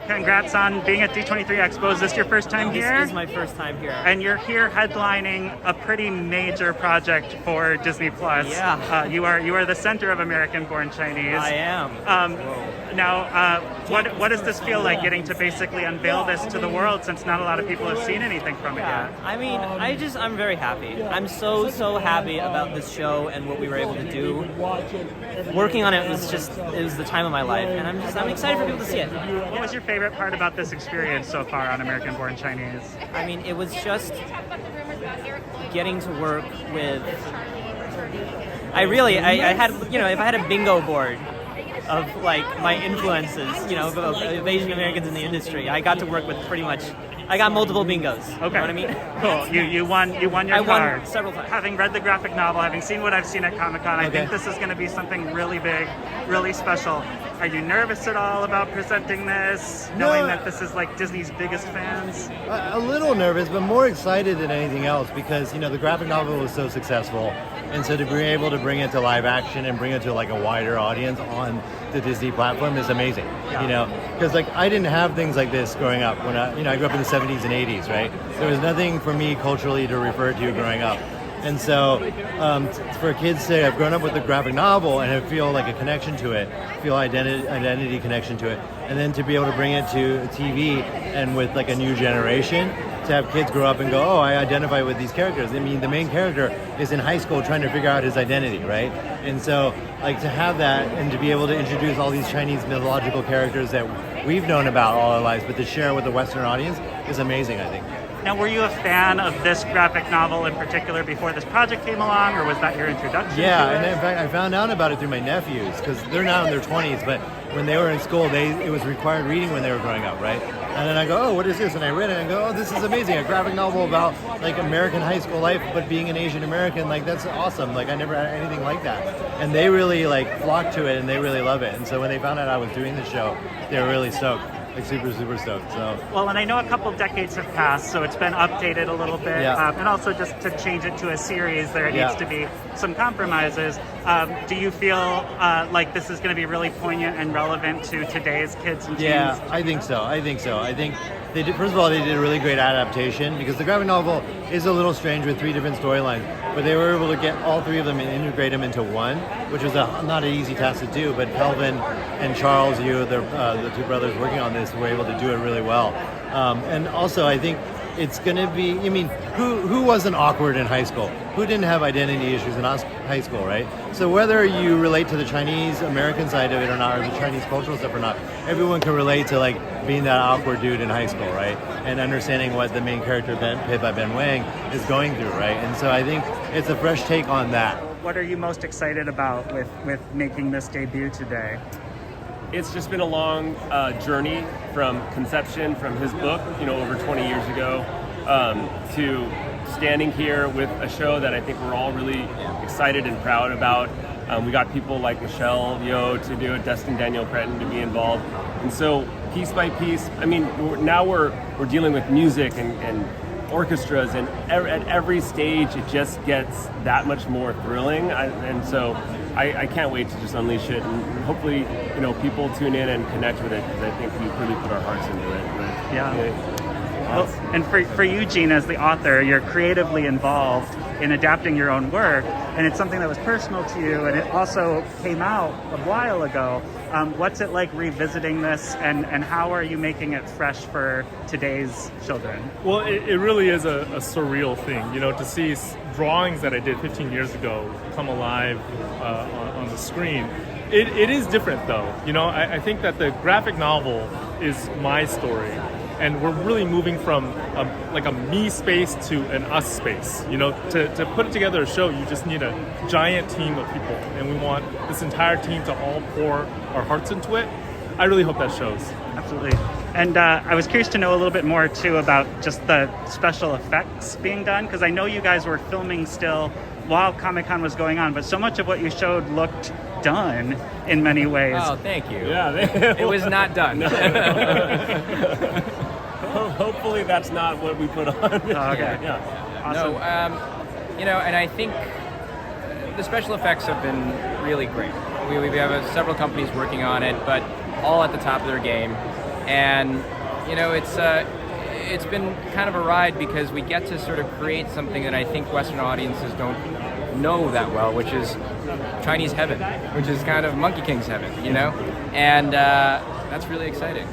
Congrats on being at D23 Expo. Is this your first time here? This is my first time here. And you're here headlining a pretty major project for Disney Plus. Yeah. You are the center of American-born Chinese. I am. Now, what does this feel like, getting to basically unveil this to the world, since not a lot of people have seen anything from it yet? I mean, I'm very happy. I'm so happy about this show and what we were able to do. Working on it was the time of my life, and I'm excited for people to see it. What was your favorite part about this experience so far on American-born Chinese? I mean, it was just getting to work with. I had, if I had a bingo board of like my influences, of Asian Americans in the industry, I got to work with pretty much. I got multiple bingos. Okay. You know what I mean? Cool. You won your card. I won several times. Having read the graphic novel, having seen what I've seen at Comic-Con, I think this is going to be something really big, really special. Are you nervous at all about presenting this, knowing that this is like Disney's biggest fans? A little nervous, but more excited than anything else, because the graphic novel was so successful, and so to be able to bring it to live action and bring it to like a wider audience on the Disney platform is amazing. Because like I didn't have things like this growing up. When I grew up in the 70s and 80s, right? There was nothing for me culturally to refer to growing up. And so for kids to have grown up with the graphic novel and feel like a connection to it, feel identity connection to it, and then to be able to bring it to TV and with like a new generation, to have kids grow up and go, oh, I identify with these characters. I mean, the main character is in high school trying to figure out his identity, right? And so like to have that and to be able to introduce all these Chinese mythological characters that we've known about all our lives, but to share with the Western audience is amazing, I think. Now, were you a fan of this graphic novel in particular before this project came along, or was that your introduction? Yeah, and in fact, I found out about it through my nephews, because they're now in their 20s, but when they were in school, it was required reading when they were growing up, right? And then I go, oh, what is this? And I read it and I go, oh, this is amazing. A graphic novel about like American high school life, but being an Asian American, like that's awesome. Like I never had anything like that. And they really like flocked to it and they really love it. And so when they found out I was doing the show, they were really stoked. Like super stoked. So well, and I know a couple decades have passed, so it's been updated a little bit, and also just to change it to a series, there needs to be some compromises. Do you feel like this is going to be really poignant and relevant to today's kids and teens? Yeah, I think so. I think they did. First of all, they did a really great adaptation, because the graphic novel is a little strange with 3 different storylines, but they were able to get all 3 of them and integrate them into one, which was not an easy task to do. But Kelvin and Charles Yu, the 2 brothers working on this, were able to do it really well. And also, I think it's going to be, I mean, who wasn't awkward in high school? Who didn't have identity issues in high school, right? So whether you relate to the Chinese American side of it or not, or the Chinese cultural stuff or not, everyone can relate to like being that awkward dude in high school, right? And understanding what the main character, played by Ben Wang, is going through, right? And so I think it's a fresh take on that. What are you most excited about with making this debut today? It's just been a long journey from conception, from his book, over 20 years ago, to standing here with a show that I think we're all really excited and proud about. We got people like Michelle Yeoh to do it, Destin Daniel Cretton to be involved. And so piece by piece, I mean, now we're dealing with music and orchestras, and at every stage it just gets that much more thrilling. And so I can't wait to just unleash it, and hopefully, people tune in and connect with it, because I think we've really put our hearts into it. Well, and for you, Gene, as the author, you're creatively involved in adapting your own work, and it's something that was personal to you, and it also came out a while ago. What's it like revisiting this, and how are you making it fresh for today's children? Well, it really is a surreal thing, to see drawings that I did 15 years ago come alive on the screen. It is different, though. I think that the graphic novel is my story, and we're really moving from a me space to an us space. To put together a show, you just need a giant team of people, and we want this entire team to all pour our hearts into it. I really hope that shows. Absolutely. And I was curious to know a little bit more too about just the special effects being done, because I know you guys were filming still while Comic-Con was going on, but so much of what you showed looked done in many ways. Oh, thank you. Yeah, it was not done. Hopefully that's not what we put on. Okay. Yeah. Awesome. No, and I think the special effects have been really great. We have several companies working on it, but all at the top of their game. And it's been kind of a ride because we get to sort of create something that I think Western audiences don't know that well, which is Chinese heaven, which is kind of Monkey King's heaven, and that's really exciting.